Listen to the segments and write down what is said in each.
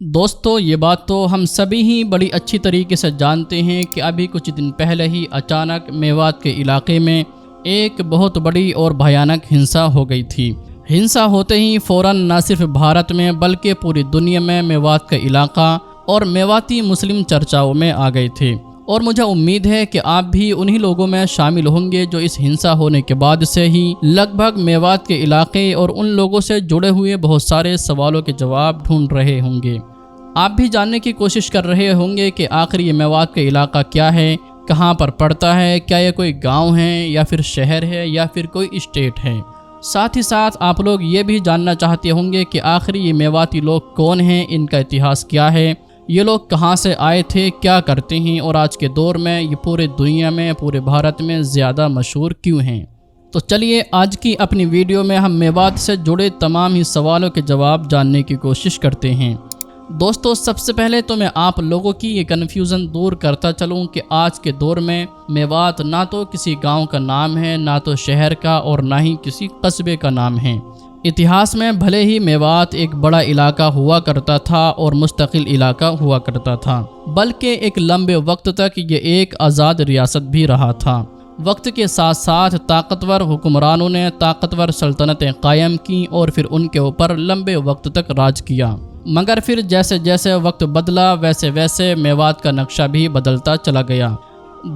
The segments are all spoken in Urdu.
دوستو یہ بات تو ہم سبھی ہی بڑی اچھی طریقے سے جانتے ہیں کہ ابھی کچھ دن پہلے ہی اچانک میوات کے علاقے میں ایک بہت بڑی اور بھیانک ہنسا ہو گئی تھی۔ ہنسا ہوتے ہی فوراً نہ صرف بھارت میں بلکہ پوری دنیا میں میوات کا علاقہ اور میواتی مسلم چرچاؤں میں آ گئے تھے، اور مجھے امید ہے کہ آپ بھی انہی لوگوں میں شامل ہوں گے جو اس ہنسا ہونے کے بعد سے ہی لگ بھگ میوات کے علاقے اور ان لوگوں سے جڑے ہوئے بہت سارے سوالوں کے جواب ڈھونڈ رہے ہوں گے۔ آپ بھی جاننے کی کوشش کر رہے ہوں گے کہ آخر یہ میوات کا علاقہ کیا ہے، کہاں پر پڑتا ہے، کیا یہ کوئی گاؤں ہے یا پھر شہر ہے یا پھر کوئی اسٹیٹ ہے۔ ساتھ ہی ساتھ آپ لوگ یہ بھی جاننا چاہتے ہوں گے کہ آخر یہ میواتی لوگ کون ہیں، ان کا اتہاس کیا ہے، یہ لوگ کہاں سے آئے تھے، کیا کرتے ہیں، اور آج کے دور میں یہ پورے دنیا میں، پورے بھارت میں زیادہ مشہور کیوں ہیں۔ تو چلیے آج کی اپنی ویڈیو میں ہم میوات سے جڑے تمام ہی سوالوں کے جواب جاننے کی کوشش کرتے ہیں۔ دوستو سب سے پہلے تو میں آپ لوگوں کی یہ کنفیوژن دور کرتا چلوں کہ آج کے دور میں میوات نہ تو کسی گاؤں کا نام ہے، نہ تو شہر کا، اور نہ ہی کسی قصبے کا نام ہے۔ اتہاس میں بھلے ہی میوات ایک بڑا علاقہ ہوا کرتا تھا اور مستقل علاقہ ہوا کرتا تھا، بلکہ ایک لمبے وقت تک یہ ایک آزاد ریاست بھی رہا تھا۔ وقت کے ساتھ ساتھ طاقتور حکمرانوں نے طاقتور سلطنتیں قائم کیں اور پھر ان کے اوپر لمبے وقت تک راج کیا، مگر پھر جیسے جیسے وقت بدلا ویسے ویسے میوات کا نقشہ بھی بدلتا چلا گیا۔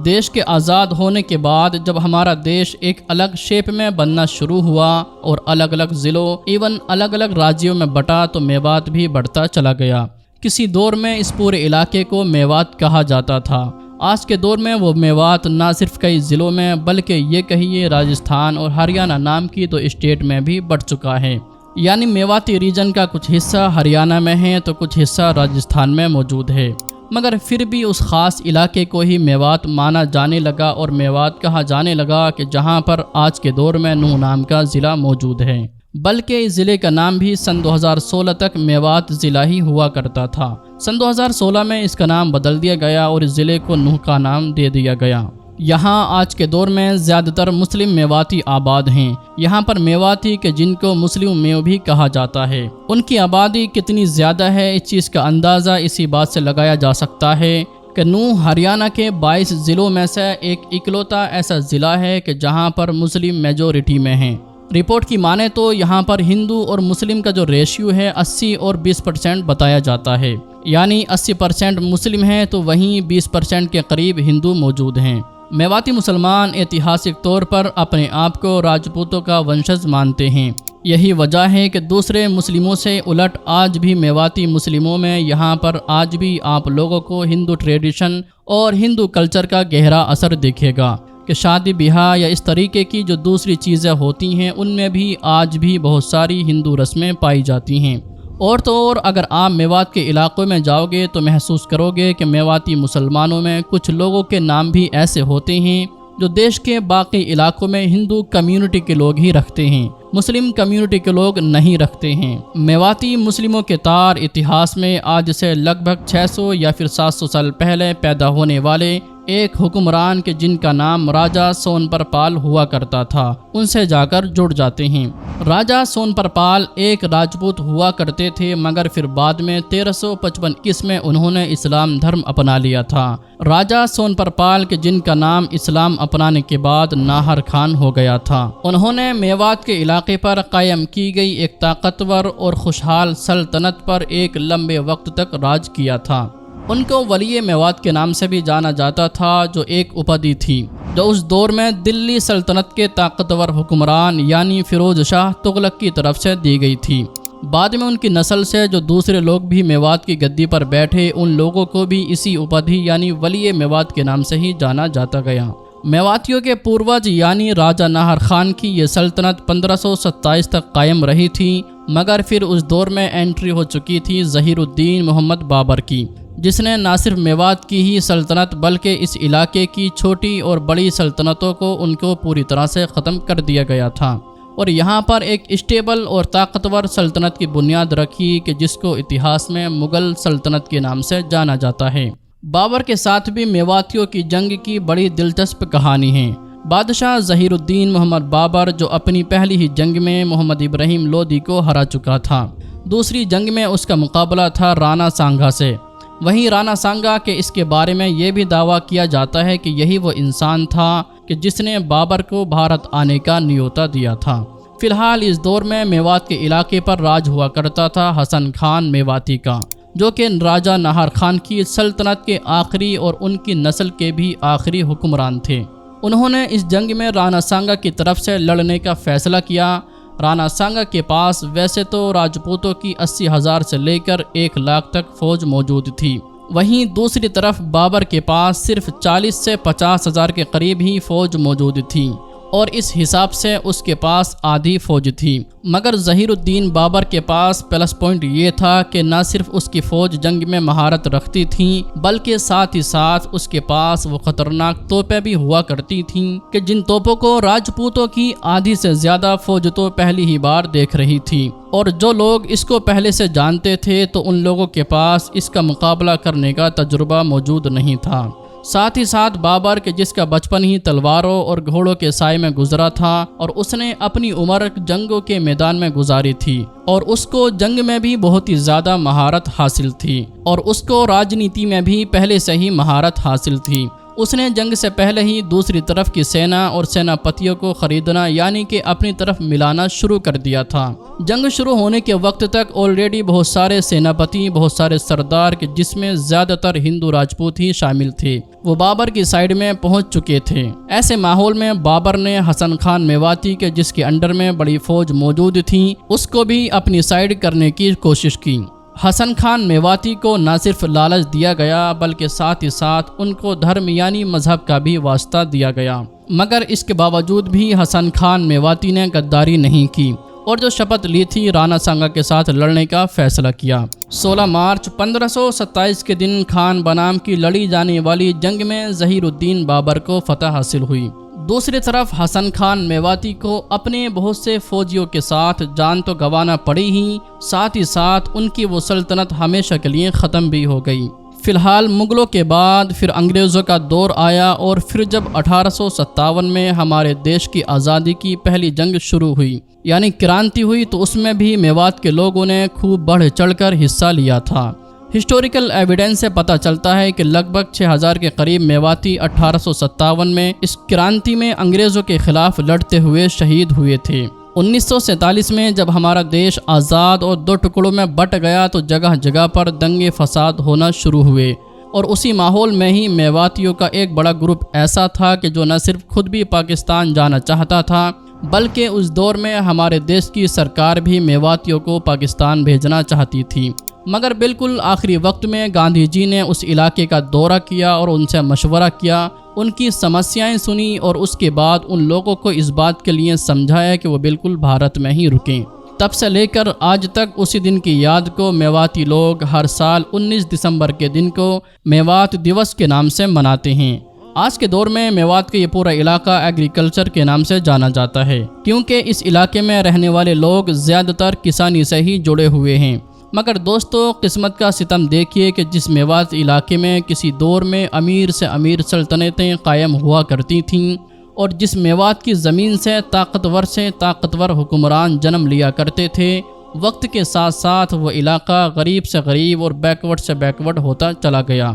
دیش کے آزاد ہونے کے بعد جب ہمارا دیش ایک الگ شیپ میں بننا شروع ہوا اور الگ الگ ضلعوں ایون الگ الگ راجیوں میں بٹا تو میوات بھی بڑھتا چلا گیا۔ کسی دور میں اس پورے علاقے کو میوات کہا جاتا تھا، آج کے دور میں وہ میوات نہ صرف کئی ضلعوں میں بلکہ یہ کہیے راجستھان اور ہریانہ نام کی تو اسٹیٹ میں بھی بڑھ چکا ہے۔ یعنی میواتی ریجن کا کچھ حصہ ہریانہ میں ہے تو کچھ حصہ راجستھان میں موجود ہے، مگر پھر بھی اس خاص علاقے کو ہی میوات مانا جانے لگا اور میوات کہا جانے لگا کہ جہاں پر آج کے دور میں نوح نام کا ضلع موجود ہے، بلکہ اس ضلع کا نام بھی سن 2016 تک میوات ضلع ہی ہوا کرتا تھا۔ سن 2016 میں اس کا نام بدل دیا گیا اور اس ضلع کو نوح کا نام دے دیا گیا۔ یہاں آج کے دور میں زیادہ تر مسلم میواتی آباد ہیں۔ یہاں پر میواتی کے جن کو مسلم میو بھی کہا جاتا ہے، ان کی آبادی کتنی زیادہ ہے اس چیز کا اندازہ اسی بات سے لگایا جا سکتا ہے کہ نوح ہریانہ کے 22 ضلعوں میں سے ایک اکلوتا ایسا ضلع ہے کہ جہاں پر مسلم میجورٹی میں ہیں۔ رپورٹ کی مانے تو یہاں پر ہندو اور مسلم کا جو ریشیو ہے 80 اور 20% بتایا جاتا ہے، یعنی 80% مسلم ہیں تو وہیں 20% کے قریب ہندو موجود ہیں۔ میواتی مسلمان ایتہاسک طور پر اپنے آپ کو راجپوتوں کا ونشج مانتے ہیں۔ یہی وجہ ہے کہ دوسرے مسلموں سے الٹ آج بھی میواتی مسلموں میں یہاں پر آج بھی آپ لوگوں کو ہندو ٹریڈیشن اور ہندو کلچر کا گہرا اثر دیکھے گا کہ شادی بیاہ یا اس طریقے کی جو دوسری چیزیں ہوتی ہیں ان میں بھی آج بھی بہت ساری ہندو رسمیں پائی جاتی ہیں۔ اور تو اور اگر آپ میوات کے علاقوں میں جاؤ گے تو محسوس کرو گے کہ میواتی مسلمانوں میں کچھ لوگوں کے نام بھی ایسے ہوتے ہیں جو دیش کے باقی علاقوں میں ہندو کمیونٹی کے لوگ ہی رکھتے ہیں، مسلم کمیونٹی کے لوگ نہیں رکھتے ہیں۔ میواتی مسلموں کے تار اتہاس میں آج سے لگ بھگ 600 یا پھر 700 سال پہلے پیدا ہونے والے ایک حکمران کے جن کا نام راجا سون پرپال ہوا کرتا تھا ان سے جا کر جڑ جاتے ہیں۔ راجا سون پرپال ایک راجپوت ہوا کرتے تھے، مگر پھر بعد میں 1355 میں انہوں نے اسلام دھرم اپنا لیا تھا۔ راجا سون پرپال کے جن کا نام اسلام اپنانے کے بعد ناہر خان ہو گیا تھا۔ انہوں نے میوات کے علاقے پر قائم کی گئی ایک طاقتور اور خوشحال سلطنت پر ایک لمبے وقت تک راج کیا تھا۔ ان کو ولی میوات کے نام سے بھی جانا جاتا تھا، جو ایک اپادھی تھی جو اس دور میں دلی سلطنت کے طاقتور حکمران یعنی فیروز شاہ تغلق کی طرف سے دی گئی تھی۔ بعد میں ان کی نسل سے جو دوسرے لوگ بھی میوات کی گدی پر بیٹھے ان لوگوں کو بھی اسی اپادھی یعنی ولی میوات کے نام سے ہی جانا جاتا گیا۔ میواتیوں کے پوروج یعنی راجا ناہر خان کی یہ سلطنت 1527 تک قائم رہی تھی، مگر پھر اس دور میں انٹری ہو چکی تھی ظہیر الدین محمد بابر کی، جس نے نہ صرف میوات کی ہی سلطنت بلکہ اس علاقے کی چھوٹی اور بڑی سلطنتوں کو ان کو پوری طرح سے ختم کر دیا گیا تھا اور یہاں پر ایک اسٹیبل اور طاقتور سلطنت کی بنیاد رکھی کہ جس کو اتہاس میں مغل سلطنت کے نام سے جانا جاتا ہے۔ بابر کے ساتھ بھی میواتیوں کی جنگ کی بڑی دلچسپ کہانی ہے۔ بادشاہ ظہیر الدین محمد بابر جو اپنی پہلی ہی جنگ میں محمد ابراہیم لودھی کو ہرا چکا تھا، دوسری جنگ میں اس کا مقابلہ تھا رانا سانگا سے۔ وہیں رانا سانگا کے اس کے بارے میں یہ بھی دعویٰ کیا جاتا ہے کہ یہی وہ انسان تھا کہ جس نے بابر کو بھارت آنے کا نیوتا دیا تھا۔ فی الحال اس دور میں میوات کے علاقے پر راج ہوا کرتا تھا حسن خان میواتی کا، جو کہ راجہ ناہر خان کی سلطنت کے آخری اور ان کی نسل کے بھی آخری حکمران تھے۔ انہوں نے اس جنگ میں رانا سانگا کی طرف سے لڑنے کا فیصلہ کیا۔ رانا سانگا کے پاس ویسے تو راجپوتوں کی 80,000 سے لے کر 1 لاکھ تک فوج موجود تھی، وہیں دوسری طرف بابر کے پاس صرف 40 سے 50,000 کے قریب ہی فوج موجود تھی، اور اس حساب سے اس کے پاس آدھی فوج تھی۔ مگر ظہیر الدین بابر کے پاس پلس پوائنٹ یہ تھا کہ نہ صرف اس کی فوج جنگ میں مہارت رکھتی تھی، بلکہ ساتھ ہی ساتھ اس کے پاس وہ خطرناک توپیں بھی ہوا کرتی تھیں کہ جن توپوں کو راجپوتوں کی آدھی سے زیادہ فوج تو پہلی ہی بار دیکھ رہی تھی، اور جو لوگ اس کو پہلے سے جانتے تھے تو ان لوگوں کے پاس اس کا مقابلہ کرنے کا تجربہ موجود نہیں تھا۔ ساتھ ہی ساتھ بابر کہ جس کا بچپن ہی تلواروں اور گھوڑوں کے سائے میں گزرا تھا، اور اس نے اپنی عمر جنگوں کے میدان میں گزاری تھی، اور اس کو جنگ میں بھی بہت ہی زیادہ مہارت حاصل تھی، اور اس کو راجنیتی میں بھی پہلے سے ہی مہارت حاصل تھی۔ اس نے جنگ سے پہلے ہی دوسری طرف کی سینا اور سیناپتیوں کو خریدنا یعنی کہ اپنی طرف ملانا شروع کر دیا تھا۔ جنگ شروع ہونے کے وقت تک آلریڈی بہت سارے سیناپتی، بہت سارے سردار کہ جس میں زیادہ تر ہندو راجپوت ہی شامل تھے، وہ بابر کی سائیڈ میں پہنچ چکے تھے۔ ایسے ماحول میں بابر نے حسن خان میواتی کے جس کے انڈر میں بڑی فوج موجود تھی، اس کو بھی اپنی سائیڈ کرنے کی کوشش کی۔ حسن خان میواتی کو نہ صرف لالچ دیا گیا بلکہ ساتھ ہی ساتھ ان کو دھرم یعنی مذہب کا بھی واسطہ دیا گیا، مگر اس کے باوجود بھی حسن خان میواتی نے غداری نہیں کی اور جو شپت لی تھی رانا سانگا کے ساتھ لڑنے کا فیصلہ کیا۔ 16 مارچ 1527 کے دن خان بنام کی لڑی جانے والی جنگ میں ظہیر الدین بابر کو فتح حاصل ہوئی۔ دوسری طرف حسن خان میواتی کو اپنے بہت سے فوجیوں کے ساتھ جان تو گنوانا پڑی ہی، ساتھ ہی ساتھ ان کی وہ سلطنت ہمیشہ کے لیے ختم بھی ہو گئی۔ فی الحال مغلوں کے بعد پھر انگریزوں کا دور آیا، اور پھر جب 1857 میں ہمارے دیش کی آزادی کی پہلی جنگ شروع ہوئی یعنی کرانتی ہوئی، تو اس میں بھی میوات کے لوگوں نے خوب بڑھ چڑھ کر حصہ لیا تھا۔ ہسٹوریکل ایویڈنس سے پتہ چلتا ہے کہ لگ بھگ 6,000 کے قریب میواتی 1857 میں اس کرانتی میں انگریزوں کے خلاف لڑتے ہوئے شہید ہوئے تھے۔ 1947 میں جب ہمارا دیش آزاد اور 2 ٹکڑوں میں بٹ گیا تو جگہ جگہ پر دنگے فساد ہونا شروع ہوئے، اور اسی ماحول میں ہی میواتیوں کا ایک بڑا گروپ ایسا تھا کہ جو نہ صرف خود بھی پاکستان جانا چاہتا تھا بلکہ اس دور میں ہمارے دیش کی سرکار بھی میواتیوں کو پاکستان بھیجنا چاہتی تھی، مگر بالکل آخری وقت میں گاندھی جی نے اس علاقے کا دورہ کیا اور ان سے مشورہ کیا، ان کی سمسیائیں سنی، اور اس کے بعد ان لوگوں کو اس بات کے لیے سمجھایا کہ وہ بالکل بھارت میں ہی رکیں۔ تب سے لے کر آج تک اسی دن کی یاد کو میواتی لوگ ہر سال 19 دسمبر کے دن کو میوات دیوس کے نام سے مناتے ہیں۔ آج کے دور میں میوات کا یہ پورا علاقہ ایگریکلچر کے نام سے جانا جاتا ہے، کیونکہ اس علاقے میں رہنے والے لوگ زیادہ تر کسانی سے ہی جڑے ہوئے ہیں۔ مگر دوستو قسمت کا ستم دیکھیے کہ جس میوات علاقے میں کسی دور میں امیر سے امیر سلطنتیں قائم ہوا کرتی تھیں، اور جس میوات کی زمین سے طاقتور حکمران جنم لیا کرتے تھے، وقت کے ساتھ ساتھ وہ علاقہ غریب سے غریب اور بیکورڈ سے بیکورڈ ہوتا چلا گیا۔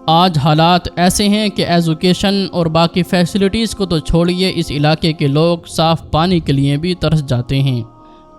آج حالات ایسے ہیں کہ ایجوکیشن اور باقی فیسلٹیز کو تو چھوڑیے، اس علاقے کے لوگ صاف پانی کے لیے بھی ترس جاتے ہیں۔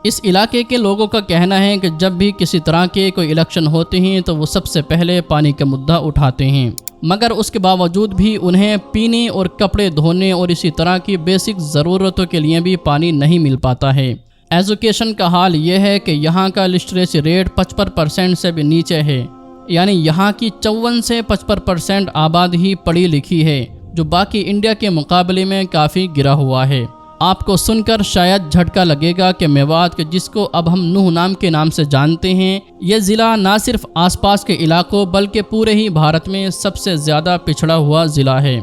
اس علاقے کے لوگوں کا کہنا ہے کہ جب بھی کسی طرح کے کوئی الیکشن ہوتے ہیں تو وہ سب سے پہلے پانی کا مدعا اٹھاتے ہیں، مگر اس کے باوجود بھی انہیں پینے اور کپڑے دھونے اور اسی طرح کی بیسک ضرورتوں کے لیے بھی پانی نہیں مل پاتا ہے۔ ایجوکیشن کا حال یہ ہے کہ یہاں کا لٹریسی ریٹ 55% سے بھی نیچے ہے، یعنی یہاں کی 54 سے 55% آبادی ہی پڑھی لکھی ہے، جو باقی انڈیا کے مقابلے میں کافی گرا ہوا ہے۔ آپ کو سن کر شاید جھٹکا لگے گا کہ میوات جس کو اب ہم نوح نام کے نام سے جانتے ہیں، یہ ضلع نہ صرف آس پاس کے علاقوں بلکہ پورے ہی بھارت میں سب سے زیادہ پچھڑا ہوا ضلع ہے۔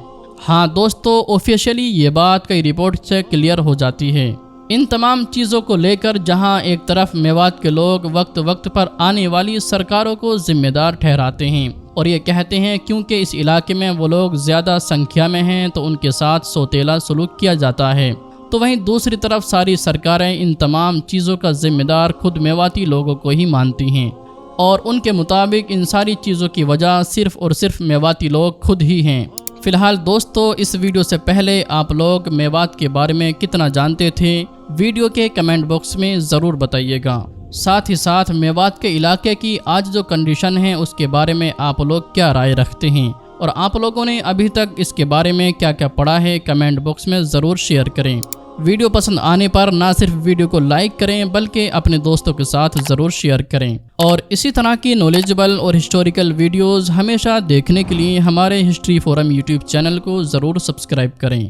ہاں دوستو، آفیشیلی یہ بات کئی رپورٹ سے کلیئر ہو جاتی ہے۔ ان تمام چیزوں کو لے کر جہاں ایک طرف میوات کے لوگ وقت وقت پر آنے والی سرکاروں کو ذمہ دار ٹھہراتے ہیں اور یہ کہتے ہیں کیونکہ اس علاقے میں وہ لوگ زیادہ سنکھیا میں ہیں تو ان کے ساتھ سوتیلا سلوک کیا جاتا ہے، تو وہیں دوسری طرف ساری سرکاریں ان تمام چیزوں کا ذمہ دار خود میواتی لوگوں کو ہی مانتی ہیں، اور ان کے مطابق ان ساری چیزوں کی وجہ صرف اور صرف میواتی لوگ خود ہی ہیں۔ فی الحال دوستو، اس ویڈیو سے پہلے آپ لوگ میوات کے بارے میں کتنا جانتے تھے؟ ویڈیو کے کمنٹ باکس میں ضرور بتائیے گا۔ ساتھ ہی ساتھ میوات کے علاقے کی آج جو کنڈیشن ہے اس کے بارے میں آپ لوگ کیا رائے رکھتے ہیں، اور آپ لوگوں نے ابھی تک اس کے بارے میں کیا کیا پڑھا ہے کمنٹ باکس میں ضرور شیئر کریں۔ ویڈیو پسند آنے پر نہ صرف ویڈیو کو لائک کریں بلکہ اپنے دوستوں کے ساتھ ضرور شیئر کریں، اور اسی طرح کی نالجبل اور ہسٹوریکل ویڈیوز ہمیشہ دیکھنے کے لیے ہمارے ہسٹری فورم یوٹیوب چینل کو ضرور سبسکرائب کریں۔